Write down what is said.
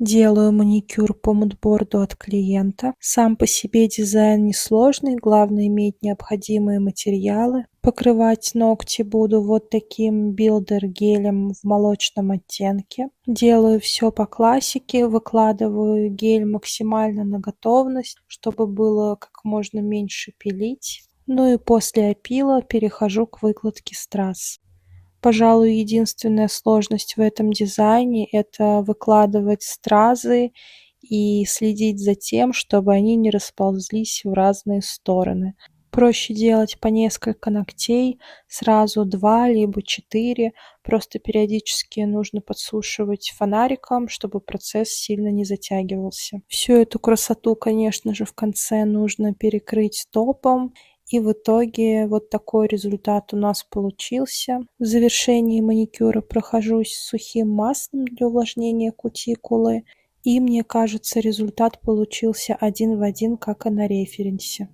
Делаю маникюр по мудборду от клиента. Сам по себе дизайн несложный, главное иметь необходимые материалы. Покрывать ногти буду вот таким билдер-гелем в молочном оттенке. Делаю все по классике, выкладываю гель максимально на готовность, чтобы было как можно меньше пилить. Ну и после опила перехожу к выкладке страз. Пожалуй, единственная сложность в этом дизайне — это выкладывать стразы и следить за тем, чтобы они не расползлись в разные стороны. Проще делать по несколько ногтей, сразу 2 либо 4. Просто периодически нужно подсушивать фонариком, чтобы процесс сильно не затягивался. Всю эту красоту, конечно же, в конце нужно перекрыть топом. И в итоге вот такой результат у нас получился. В завершении маникюра прохожусь сухим маслом для увлажнения кутикулы. И мне кажется, результат получился один в один, как и на референсе.